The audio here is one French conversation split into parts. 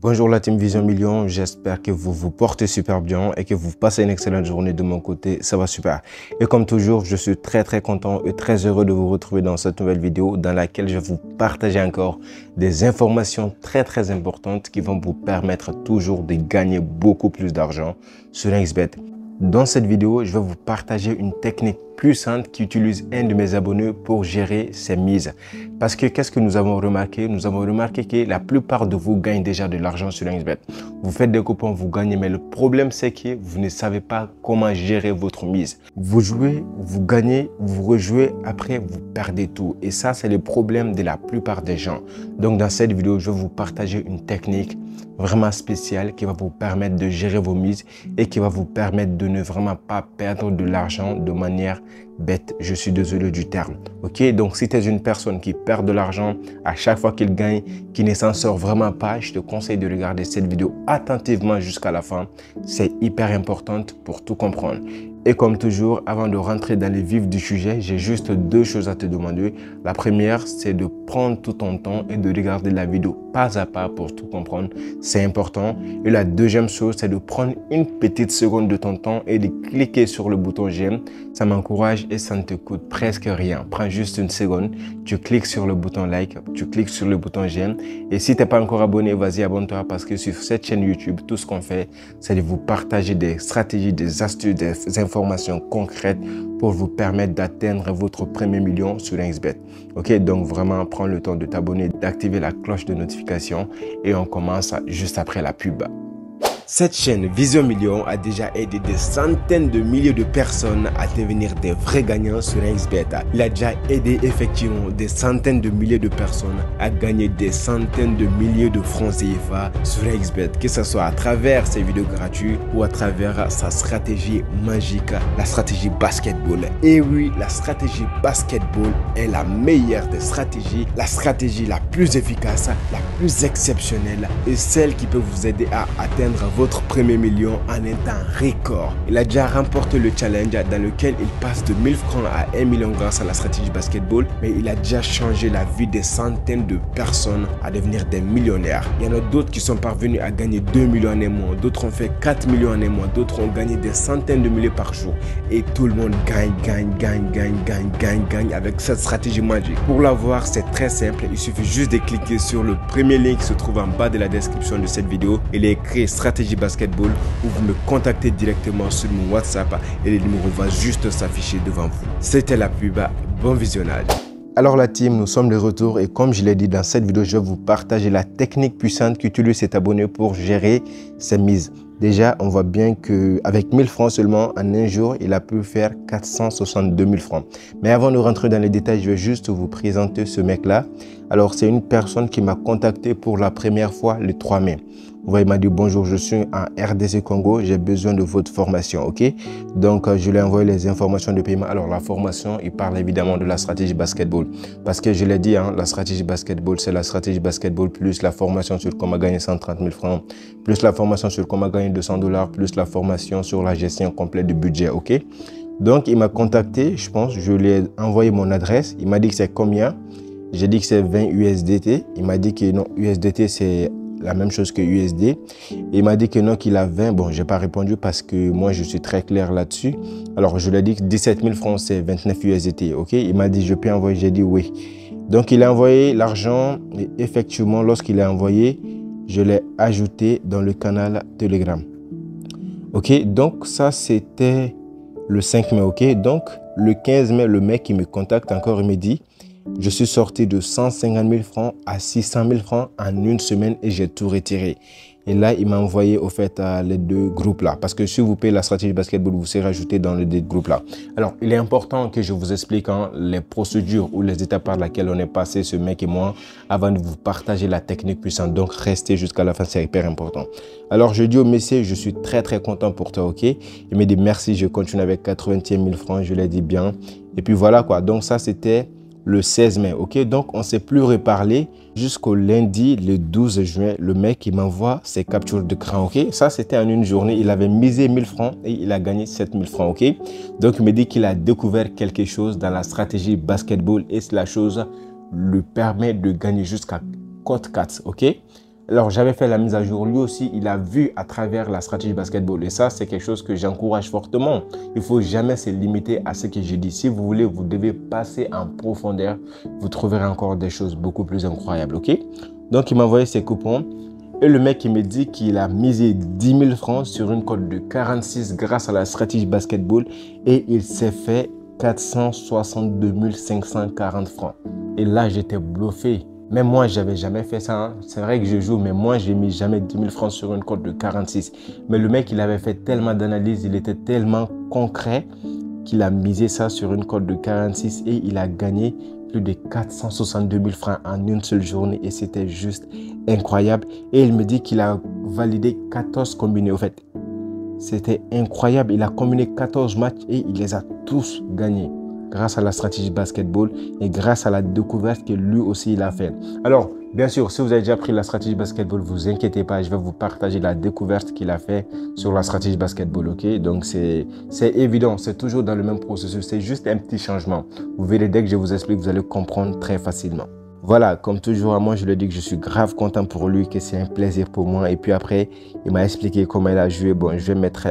Bonjour la team Vision Million, j'espère que vous vous portez super bien et que vous passez une excellente journée. De mon côté, ça va super. Et comme toujours, je suis très content et très heureux de vous retrouver dans cette nouvelle vidéo dans laquelle je vais vous partager encore des informations très importantes qui vont vous permettre toujours de gagner beaucoup plus d'argent sur XBet. Dans cette vidéo, je vais vous partager une technique puissante qu'utilise un de mes abonnés pour gérer ses mises. Parce que qu'est-ce que nous avons remarqué? Nous avons remarqué que la plupart de vous gagnent déjà de l'argent sur XBet. Vous faites des coupons, vous gagnez, mais le problème c'est que vous ne savez pas comment gérer votre mise. Vous jouez, vous gagnez, vous rejouez, après vous perdez tout. Et ça, c'est le problème de la plupart des gens. Donc dans cette vidéo, je vais vous partager une technique vraiment spéciale qui va vous permettre de gérer vos mises et qui va vous permettre de ne vraiment pas perdre de l'argent de manière bête. Je suis désolé du terme. Ok, donc si tu es une personne qui perd de l'argent à chaque fois qu'il gagne, qui ne s'en sort vraiment pas, je te conseille de regarder cette vidéo attentivement jusqu'à la fin. C'est hyper important pour tout comprendre. Et comme toujours, avant de rentrer dans les vifs du sujet, j'ai juste deux choses à te demander. La première, c'est de prendre tout ton temps et de regarder la vidéo pas à pas pour tout comprendre. C'est important. Et la deuxième chose, c'est de prendre une petite seconde de ton temps et de cliquer sur le bouton j'aime. Ça m'encourage et ça ne te coûte presque rien. Prends juste une seconde, tu cliques sur le bouton like, tu cliques sur le bouton j'aime. Et si tu n'es pas encore abonné, vas-y, abonne-toi parce que sur cette chaîne YouTube, tout ce qu'on fait, c'est de vous partager des stratégies, des astuces, des informations concrètes pour vous permettre d'atteindre votre premier million sur XBet. Ok, donc vraiment prends le temps de t'abonner, d'activer la cloche de notification et on commence juste après la pub. Cette chaîne Vision Million a déjà aidé des centaines de milliers de personnes à devenir des vrais gagnants sur XBet. Il a déjà aidé effectivement des centaines de milliers de personnes à gagner des centaines de milliers de francs CFA sur XBet, que ce soit à travers ses vidéos gratuites ou à travers sa stratégie magique, la stratégie basketball. Et oui, la stratégie basketball est la meilleure des stratégies, la stratégie la plus efficace, la plus exceptionnelle et celle qui peut vous aider à atteindre votre premier million en un temps record. Il a déjà remporté le challenge dans lequel il passe de 1000 francs à 1 million grâce à la stratégie basketball, mais il a déjà changé la vie des centaines de personnes à devenir des millionnaires. Il y en a d'autres qui sont parvenus à gagner 2 millions en un mois, d'autres ont fait 4 millions en un mois, d'autres ont gagné des centaines de milliers par jour et tout le monde gagne avec cette stratégie magique. Pour l'avoir, c'est très simple, il suffit juste de cliquer sur le premier lien qui se trouve en bas de la description de cette vidéo. Il est écrit stratégie basketball ou vous me contactez directement sur mon WhatsApp et le numéro va juste s'afficher devant vous. C'était la pub, bon visionnage. Alors la team, nous sommes de retour et comme je l'ai dit dans cette vidéo, je vais vous partager la technique puissante qu'utilise cet abonné pour gérer ses mises. Déjà, on voit bien qu'avec 1000 francs seulement, en un jour, il a pu faire 462 000 francs. Mais avant de rentrer dans les détails, je vais juste vous présenter ce mec-là. Alors, c'est une personne qui m'a contacté pour la première fois le 3 mai. Vous voyez, il m'a dit bonjour, je suis en RDC Congo, j'ai besoin de votre formation, ok? Donc, je lui ai envoyé les informations de paiement. Alors, la formation, il parle évidemment de la stratégie basketball. Parce que je l'ai dit, hein, la stratégie basketball, c'est la stratégie basketball plus la formation sur comment gagner 130 000 francs, plus la formation sur comment gagner 200 $, plus la formation sur la gestion complète du budget, ok? Donc, il m'a contacté, je pense, je lui ai envoyé mon adresse. Il m'a dit que c'est combien? J'ai dit que c'est 20 USDT. Il m'a dit que non, USDT, c'est la même chose que USD. Il m'a dit que non, qu'il a 20. Bon, j'ai pas répondu parce que moi, je suis très clair là-dessus. Alors, je lui ai dit que 17 000 francs, c'est 29 USDT, ok? Il m'a dit, je peux envoyer? J'ai dit oui. Donc, il a envoyé l'argent et effectivement, lorsqu'il a envoyé, je l'ai ajouté dans le canal Telegram. Ok, donc ça, c'était le 5 mai, ok? Donc, le 15 mai, le mec, il me contacte encore, il me dit, je suis sorti de 150 000 francs à 600 000 francs en une semaine et j'ai tout retiré. Et là, il m'a envoyé au fait les deux groupes-là. Parce que si vous payez la stratégie basketball, vous serez rajouté dans les deux groupes-là. Alors, il est important que je vous explique les procédures ou les étapes par lesquelles on est passé, ce mec et moi, avant de vous partager la technique puissante. Donc, restez jusqu'à la fin, c'est hyper important. Alors, je dis au monsieur, je suis très content pour toi, ok? Il me dit merci, je continue avec 81 000 francs. Je lui ai dit bien. Et puis voilà quoi. Donc, ça, c'était le 16 mai, ok? Donc, on ne s'est plus reparlé jusqu'au lundi, le 12 juin. Le mec, il m'envoie ses captures d'écran, ok? Ça, c'était en une journée. Il avait misé 1000 francs et il a gagné 7000 francs, ok? Donc, il me dit qu'il a découvert quelque chose dans la stratégie basketball et la chose lui permet de gagner jusqu'à cote 4, ok? Alors, j'avais fait la mise à jour. Lui aussi, il a vu à travers la stratégie basketball. Et ça, c'est quelque chose que j'encourage fortement. Il ne faut jamais se limiter à ce que j'ai dit. Si vous voulez, vous devez passer en profondeur. Vous trouverez encore des choses beaucoup plus incroyables. OK? Donc, il m'a envoyé ses coupons. Et le mec, il me dit qu'il a misé 10 000 francs sur une cote de 46 grâce à la stratégie basketball. Et il s'est fait 462 540 francs. Et là, j'étais bluffé. Même moi, je n'avais jamais fait ça. Hein. C'est vrai que je joue, mais moi, je n'ai mis jamais 10 000 francs sur une cote de 46. Mais le mec, il avait fait tellement d'analyses, il était tellement concret qu'il a misé ça sur une cote de 46 et il a gagné plus de 462 000 francs en une seule journée et c'était juste incroyable. Et il me dit qu'il a validé 14 combinés. Au fait, c'était incroyable. Il a combiné 14 matchs et il les a tous gagnés grâce à la stratégie basketball et grâce à la découverte que lui aussi il a fait. Alors, bien sûr, si vous avez déjà pris la stratégie basketball, vous inquiétez pas, je vais vous partager la découverte qu'il a fait sur la stratégie basketball, ok? Donc, c'est évident, c'est toujours dans le même processus, c'est juste un petit changement. Vous verrez, dès que je vous explique, vous allez comprendre très facilement. Voilà, comme toujours, moi, je lui dis que je suis grave content pour lui, que c'est un plaisir pour moi. Et puis après, il m'a expliqué comment il a joué. Bon, je vais mettre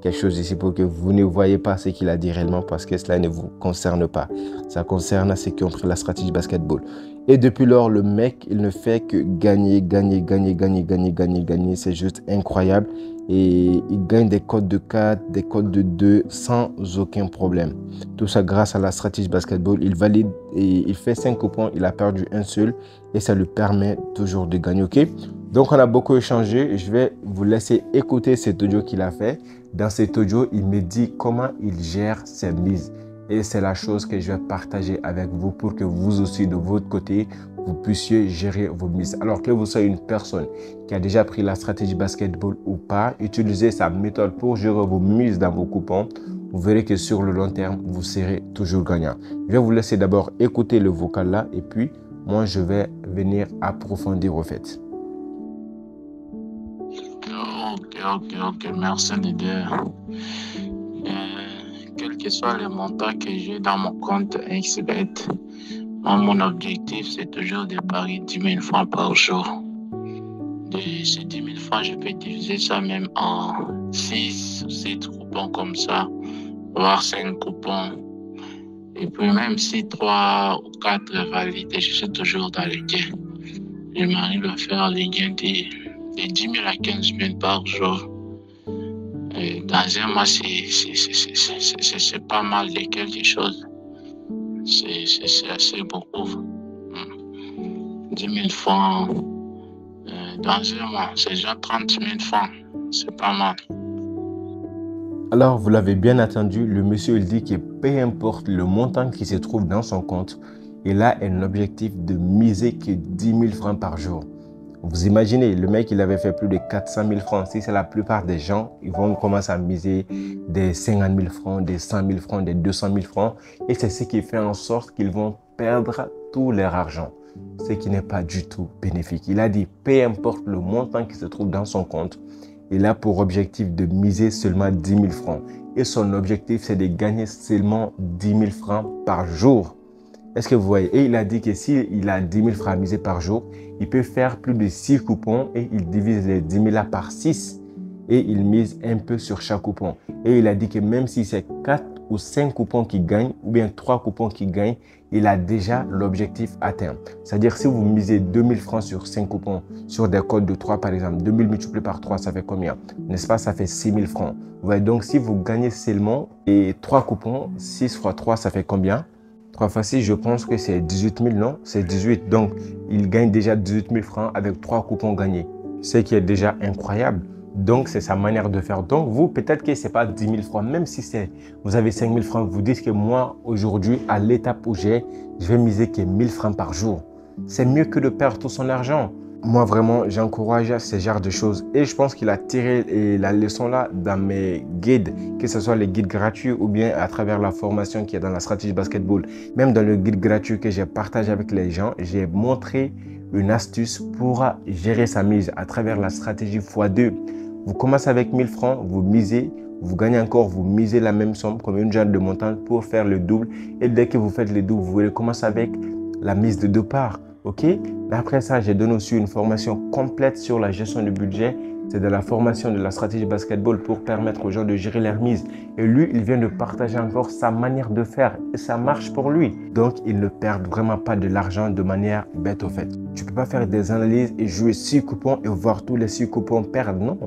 quelque chose ici pour que vous ne voyez pas ce qu'il a dit réellement parce que cela ne vous concerne pas. Ça concerne ceux qui ont pris la stratégie basketball. Et depuis lors, le mec, il ne fait que gagner, gagner, gagner, gagner, gagner, gagner, gagner. C'est juste incroyable. Et il gagne des codes de 4, des codes de 2 sans aucun problème. Tout ça grâce à la stratégie basketball. Il valide et il fait 5 coupons. Il a perdu un seul et ça lui permet toujours de gagner. Ok? Donc, on a beaucoup échangé. Je vais vous laisser écouter cet audio qu'il a fait. Dans cet audio, il me dit comment il gère ses mises. Et c'est la chose que je vais partager avec vous pour que vous aussi, de votre côté, vous puissiez gérer vos mises. Alors que vous soyez une personne qui a déjà pris la stratégie basketball ou pas, utilisez sa méthode pour gérer vos mises dans vos coupons. Vous verrez que sur le long terme, vous serez toujours gagnant. Je vais vous laisser d'abord écouter le vocal là et puis moi, je vais venir approfondir au fait. Ok. Merci, leader. Quel que soit le montant que j'ai dans mon compte XBet, mon objectif, c'est toujours de parier 10 000 francs par jour. De ces 10 000 francs, je peux diviser ça même en 6 ou 7 coupons comme ça, voire 5 coupons. Et puis même si 3 ou 4 validés, je suis toujours dans les gains. Je m'arrive à faire les gains de 10 000 à 15 000 par jour. Et dans un mois, c'est pas mal de quelque chose. C'est assez beaucoup. 10 000 francs dans un mois, c'est déjà 30 000 francs. C'est pas mal. Alors, vous l'avez bien entendu, le monsieur il dit que peu importe le montant qui se trouve dans son compte, il a un objectif de miser que 10 000 francs par jour. Vous imaginez, le mec, il avait fait plus de 400 000 francs. Si c'est la plupart des gens, ils vont commencer à miser des 50 000 francs, des 100 000 francs, des 200 000 francs. Et c'est ce qui fait en sorte qu'ils vont perdre tout leur argent, ce qui n'est pas du tout bénéfique. Il a dit, peu importe le montant qui se trouve dans son compte, il a pour objectif de miser seulement 10 000 francs. Et son objectif, c'est de gagner seulement 10 000 francs par jour. Est-ce que vous voyez? Et il a dit que s'il a 10 000 francs à miser par jour, il peut faire plus de 6 coupons et il divise les 10 000 là par 6 et il mise un peu sur chaque coupon. Et il a dit que même si c'est 4 ou 5 coupons qui gagnent ou bien 3 coupons qui gagnent, il a déjà l'objectif atteint. C'est-à-dire si vous misez 2 000 francs sur 5 coupons, sur des codes de 3 par exemple, 2 000 multiplié par 3, ça fait combien? N'est-ce pas? Ça fait 6 000 francs. Vous voyez, donc si vous gagnez seulement et 3 coupons, 6 fois 3, ça fait combien? 3 fois 6, je pense que c'est 18 000, non? C'est 18. Donc, il gagne déjà 18 000 francs avec 3 coupons gagnés. Ce qui est déjà incroyable. Donc, c'est sa manière de faire. Donc, vous, peut-être que ce n'est pas 10 000 francs. Même si vous avez 5 000 francs, vous dites que moi, aujourd'hui, à l'étape où je vais miser que 1 000 francs par jour. C'est mieux que de perdre tout son argent. Moi, vraiment, j'encourage ce genre de choses. Et je pense qu'il a tiré la leçon là dans mes guides, que ce soit les guides gratuits ou bien à travers la formation qui est dans la stratégie basketball. Même dans le guide gratuit que j'ai partagé avec les gens, j'ai montré une astuce pour gérer sa mise à travers la stratégie x2. Vous commencez avec 1 000 francs, vous misez, vous gagnez encore, vous misez la même somme comme une genre de montant pour faire le double. Et dès que vous faites le double, vous voulez commencer avec la mise de 2 parts. Ok, mais après ça, j'ai donné aussi une formation complète sur la gestion du budget. C'est de la formation de la stratégie basketball pour permettre aux gens de gérer leurs mises. Et lui, il vient de partager encore sa manière de faire et ça marche pour lui. Donc, il ne perd vraiment pas de l'argent de manière bête au fait. Tu ne peux pas faire des analyses et jouer 6 coupons et voir tous les 6 coupons perdre. Non.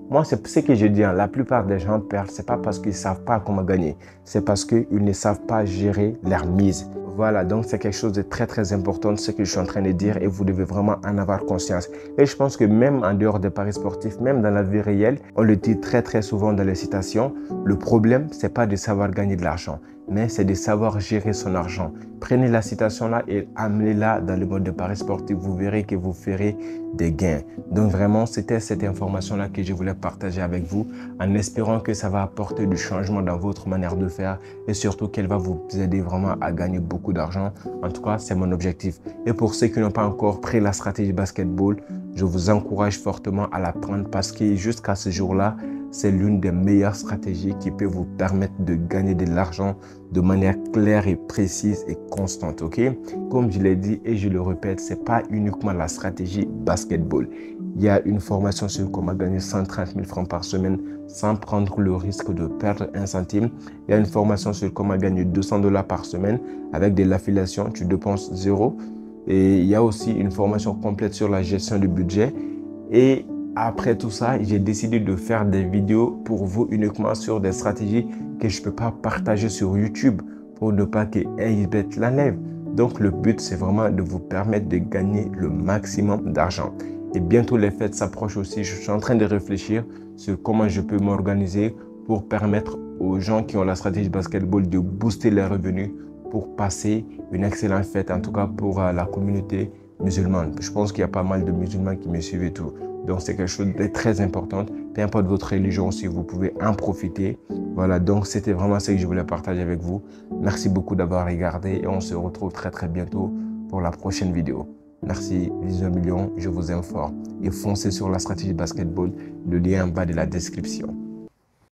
Moi, c'est ce que je dis. La plupart des gens perdent. Ce n'est pas parce qu'ils ne savent pas comment gagner. C'est parce qu'ils ne savent pas gérer leurs mises. Voilà, donc c'est quelque chose de très très important, ce que je suis en train de dire et vous devez vraiment en avoir conscience. Et je pense que même en dehors des paris sportifs, même dans la vie réelle, on le dit très très souvent dans les citations, le problème, c'est pas de savoir gagner de l'argent, mais c'est de savoir gérer son argent. Prenez la citation là et amenez-la dans le mode de paris sportif, vous verrez que vous ferez des gains. Donc vraiment, c'était cette information là que je voulais partager avec vous en espérant que ça va apporter du changement dans votre manière de faire et surtout qu'elle va vous aider vraiment à gagner beaucoup d'argent. En tout cas, c'est mon objectif. Et pour ceux qui n'ont pas encore pris la stratégie basketball, je vous encourage fortement à la prendre parce que jusqu'à ce jour-là, c'est l'une des meilleures stratégies qui peut vous permettre de gagner de l'argent de manière claire et précise et constante. Ok? Comme je l'ai dit et je le répète, ce n'est pas uniquement la stratégie basketball. Il y a une formation sur comment gagner 130 000 francs par semaine sans prendre le risque de perdre un centime. Il y a une formation sur comment gagner 200 $ par semaine avec de l'affiliation, tu dépenses zéro. Et il y a aussi une formation complète sur la gestion du budget. Et après tout ça, j'ai décidé de faire des vidéos pour vous uniquement sur des stratégies que je ne peux pas partager sur YouTube pour ne pas que XBet l'enlève. Donc le but, c'est vraiment de vous permettre de gagner le maximum d'argent. Et bientôt les fêtes s'approchent aussi. Je suis en train de réfléchir sur comment je peux m'organiser pour permettre aux gens qui ont la stratégie basketball de booster les revenus pour passer une excellente fête, en tout cas pour la communauté musulmane. Je pense qu'il y a pas mal de musulmans qui me suivent et tout. Donc c'est quelque chose de très important. Peu importe votre religion, si vous pouvez en profiter. Voilà, donc c'était vraiment ce que je voulais partager avec vous. Merci beaucoup d'avoir regardé et on se retrouve très très bientôt pour la prochaine vidéo. Merci, Vision Million, je vous informe. Et foncez sur la stratégie basketball, le lien en bas de la description.